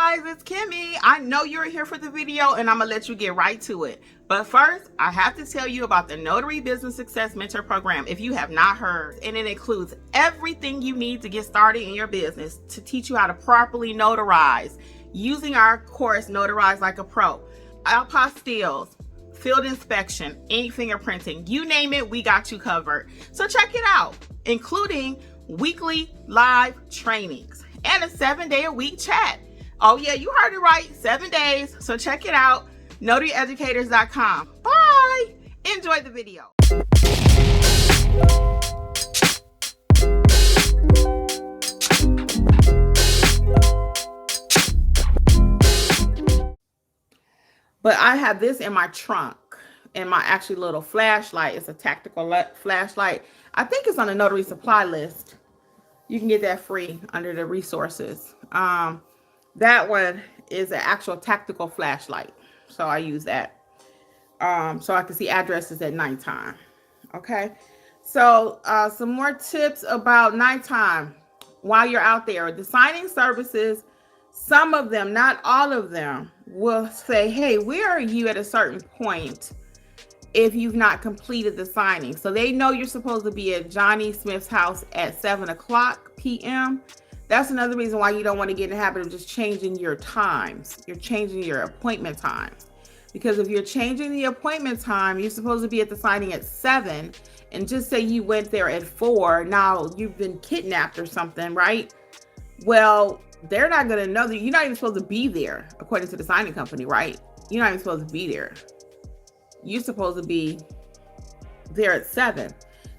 guys, it's Kimmi. I know you're here for the video and I'm gonna let you get right to it. But first, I have to tell you about the Notary Business Success Mentor Program if you have not heard. And it includes everything you need to get started in your business to teach you how to properly notarize using our course, Notarize Like a Pro. Apostilles, field inspection, ink fingerprinting, you name it, we got you covered. So check it out, including weekly live trainings and a 7-day-a-week chat. Oh yeah, you heard it right, 7 days. So check it out, notaryeducators.com. Bye. Enjoy the video. But I have this in my trunk and my actually little flashlight. It's a tactical flashlight. I think it's on the notary supply list. You can get that free under the resources. That one is an actual tactical flashlight. So I use that so I can see addresses at nighttime. Okay. So some more tips about nighttime while you're out there. The signing services, some of them, not all of them, will say, hey, where are you at a certain point if you've not completed the signing? So they know you're supposed to be at Johnny Smith's house at 7:00 p.m. That's another reason why you don't want to get in the habit of just changing your times. You're changing your appointment times. Because if you're changing the appointment time, you're supposed to be at the signing at 7, and just say you went there at 4. Now you've been kidnapped or something, right? Well, they're not going to know that you're not even supposed to be there, according to the signing company, right? You're not even supposed to be there. You're supposed to be there at 7.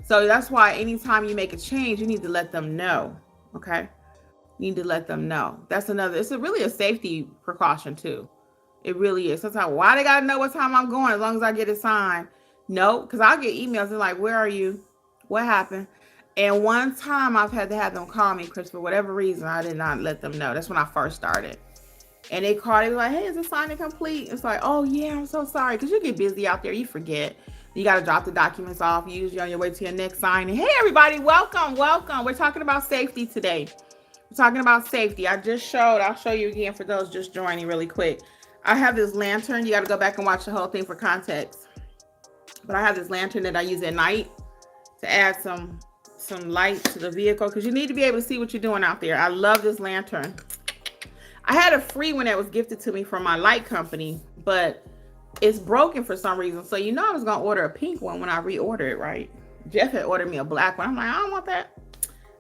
So that's why anytime you make a change, you need to let them know. Okay. You need to let them know. That's another, it's really a safety precaution too. It really is. Sometimes, why they got to know what time I'm going as long as I get it signed? No, because I'll get emails and like, where are you? What happened? And one time I've had to have them call me, Chris, for whatever reason, I did not let them know. That's when I first started. And they called, they were like, hey, is the signing complete? It's like, oh yeah, I'm so sorry. Because you get busy out there, you forget. You got to drop the documents off, usually on your way to your next signing. Hey everybody, welcome. We're talking about safety today. We're talking about safety. I'll show you again for those just joining really quick. I have this lantern. You got to go back and watch the whole thing for context. But I have this lantern that I use at night to add some light to the vehicle, because you need to be able to see what you're doing out there. I love this lantern. I had a free one that was gifted to me from my light company, but it's broken for some reason. So I was gonna order a pink one when I reordered it, right? Jeff had ordered me a black one. I'm like, I don't want that.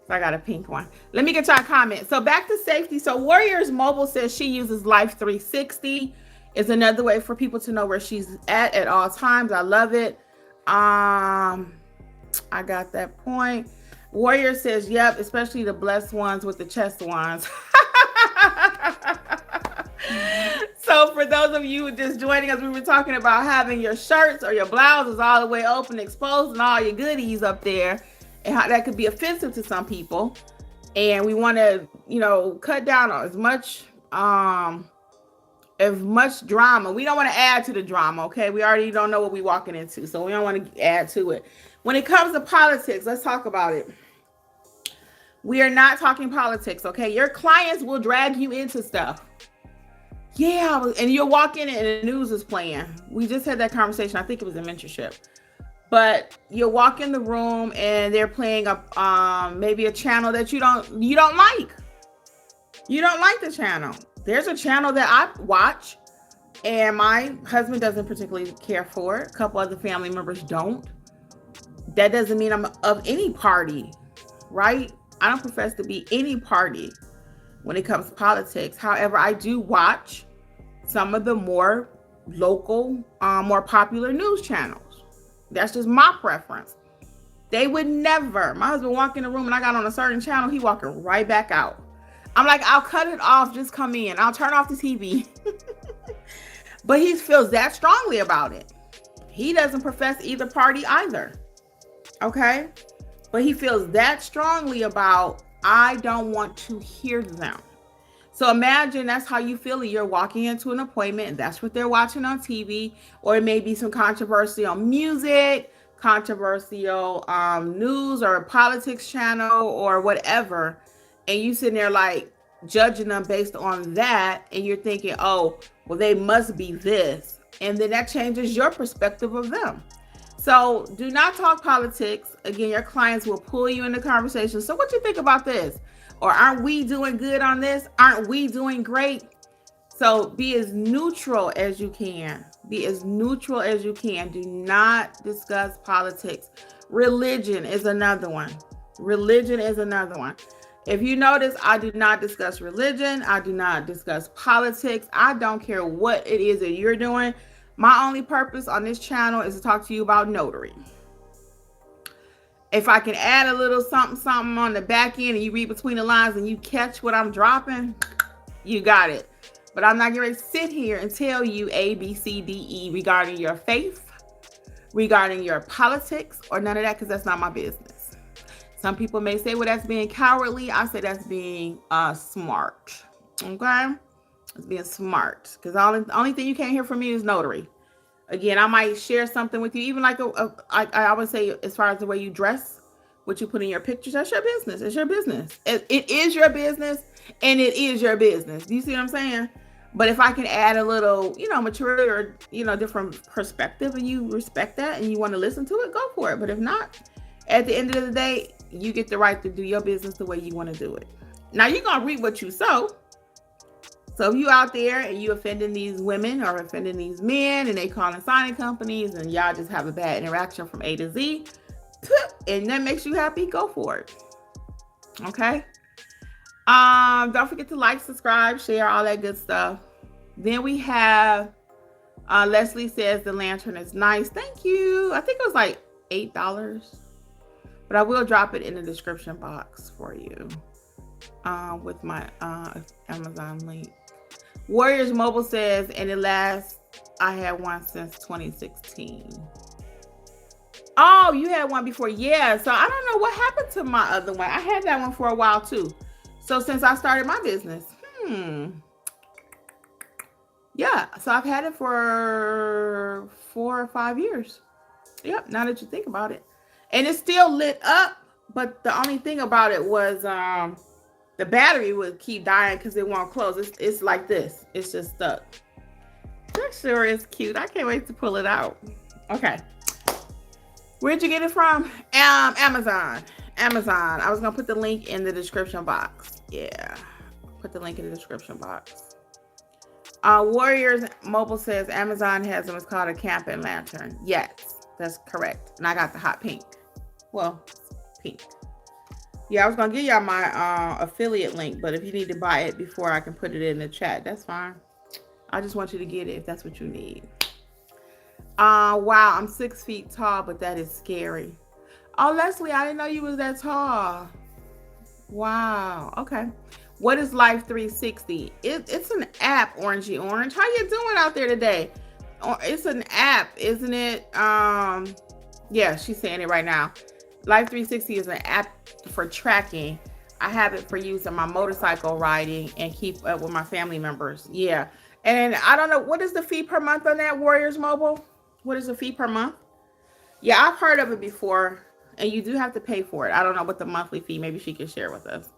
So I got a pink one. Let me get y'all a comment. So back to safety. So Warriors Mobile says she uses Life 360. It's another way for people to know where she's at all times. I love it. I got that point. Warrior says, yep, especially the blessed ones with the chest ones. So for those of you just joining us, we were talking about having your shirts or your blouses all the way open, exposed, and all your goodies up there, and how that could be offensive to some people. And we want to, cut down on as much drama. We don't want to add to the drama, okay? We already don't know what we're walking into, so we don't want to add to it. When it comes to politics, let's talk about it. We are not talking politics, okay? Your clients will drag you into stuff. Yeah, and you'll walk in and the news is playing. We just had that conversation. I think it was a mentorship. But you'll walk in the room and they're playing maybe a channel that you don't like. You don't like the channel. There's a channel that I watch and my husband doesn't particularly care for it. A couple other family members don't. That doesn't mean I'm of any party, right? I don't profess to be any party when it comes to politics. However, I do watch some of the more local, more popular news channels. That's just my preference. They would never. My husband walked in the room and I got on a certain channel. He walking right back out. I'm like, I'll cut it off. Just come in. I'll turn off the TV. But he feels that strongly about it. He doesn't profess either party either. Okay? But he feels that strongly about, I don't want to hear them. So imagine that's how you feel. You're walking into an appointment and that's what they're watching on TV, or it may be some controversial music, controversial news or a politics channel or whatever. And you sitting there like, judging them based on that, and you're thinking, oh, well, they must be this. And then that changes your perspective of them. So do not talk politics. Again, your clients will pull you into conversation. So what you think about this? Or aren't we doing good on this? Aren't we doing great? So be as neutral as you can. Be as neutral as you can. Do not discuss politics. Religion is another one. Religion is another one. If you notice, I do not discuss religion. I do not discuss politics. I don't care what it is that you're doing. My only purpose on this channel is to talk to you about notary. If I can add a little something on the back end and you read between the lines and you catch what I'm dropping, you got it. But I'm not going to sit here and tell you A, B, C, D, E regarding your faith, regarding your politics, or none of that, because that's not my business. Some people may say, well, that's being cowardly. I say that's being smart. Okay? It's being smart. Because the only thing you can't hear from me is notary. Again, I might share something with you, even like I would say, as far as the way you dress, what you put in your pictures, that's your business. It's your business. It is your business, and it is your business. Do you see what I'm saying? But if I can add a little, maturity or, different perspective, and you respect that and you want to listen to it, go for it. But if not, at the end of the day, you get the right to do your business the way you want to do it. Now, you're going to reap what you sow. So if you out there and you offending these women or offending these men and they calling signing companies and y'all just have a bad interaction from A to Z, and that makes you happy, go for it. Okay? Don't forget to like, subscribe, share, all that good stuff. Then we have Leslie says the lantern is nice. Thank you. I think it was like $8, but I will drop it in the description box for you with my Amazon link. Warriors Mobile says, and it lasts, I had one since 2016. Oh, you had one before. Yeah. So I don't know what happened to my other one. I had that one for a while too. So since I started my business, yeah. So I've had it for 4 or 5 years. Yep. Now that you think about it, and it's still lit up, but the only thing about it was, the battery would keep dying because it won't close. It's like this. It's just stuck. That sure is cute. I can't wait to pull it out. Okay. Where'd you get it from? Amazon. Amazon. I was going to put the link in the description box. Yeah. Put the link in the description box. Warriors Mobile says Amazon has them. It's called a camping lantern. Yes, that's correct. And I got the hot pink. Well, pink. Yeah, I was going to give y'all my affiliate link, but if you need to buy it before I can put it in the chat, that's fine. I just want you to get it if that's what you need. Wow, I'm 6 feet tall, but that is scary. Oh, Leslie, I didn't know you was that tall. Wow, okay. What is Life 360? It's an app, Orangey Orange. How you doing out there today? It's an app, isn't it? Yeah, she's saying it right now. Life 360 is an app for tracking. I have it for using my motorcycle riding and keep up with my family members. Yeah. And I don't know, what is the fee per month on that, Warriors Mobile? What is the fee per month? Yeah, I've heard of it before, and you do have to pay for it. I don't know what the monthly fee, maybe she can share with us.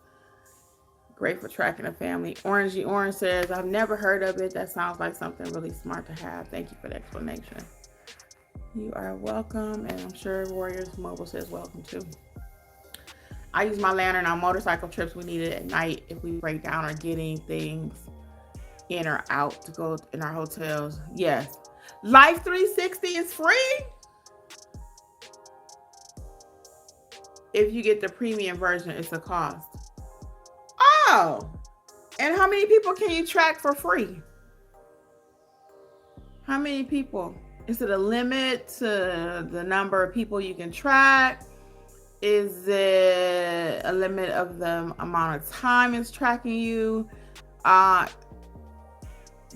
Great for tracking a family. Orangey Orange says, I've never heard of it. That sounds like something really smart to have. Thank you for the explanation. You are welcome, and I'm sure Warriors Mobile says welcome too. I use my lantern on motorcycle trips we need it at night if we break down or getting things in or out to go in our hotels. Yes. Life 360 is free if you get the premium version. It's a cost. Oh, and how many people can you track for free? How many people? Is it a limit to the number of people you can track? Is it a limit of the amount of time it's tracking you?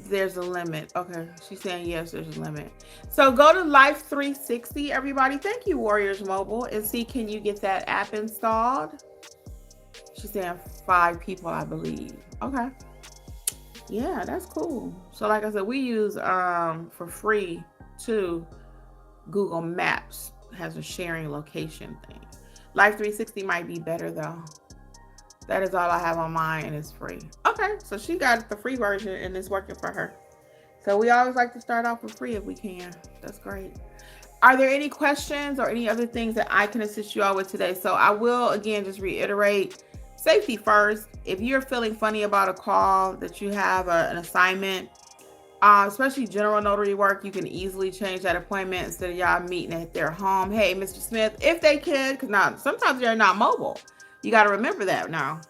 There's a limit. Okay, she's saying yes, there's a limit. So go to Life 360, everybody. Thank you, Warriors Mobile, and see, can you get that app installed? She's saying 5 people, I believe. Okay. Yeah, that's cool. So like I said, we use for free too. Google Maps has a sharing location thing. Life 360 might be better though. That is all I have on mine, and it's free. Okay, so she got the free version, and it's working for her. So we always like to start off with free if we can. That's great. Are there any questions or any other things that I can assist you all with today? So I will, again, just reiterate, safety first. If you're feeling funny about a call, that you have an assignment, especially general notary work, you can easily change that appointment instead of y'all meeting at their home. Hey, Mr. Smith, if they can, because now sometimes they're not mobile. You got to remember that now.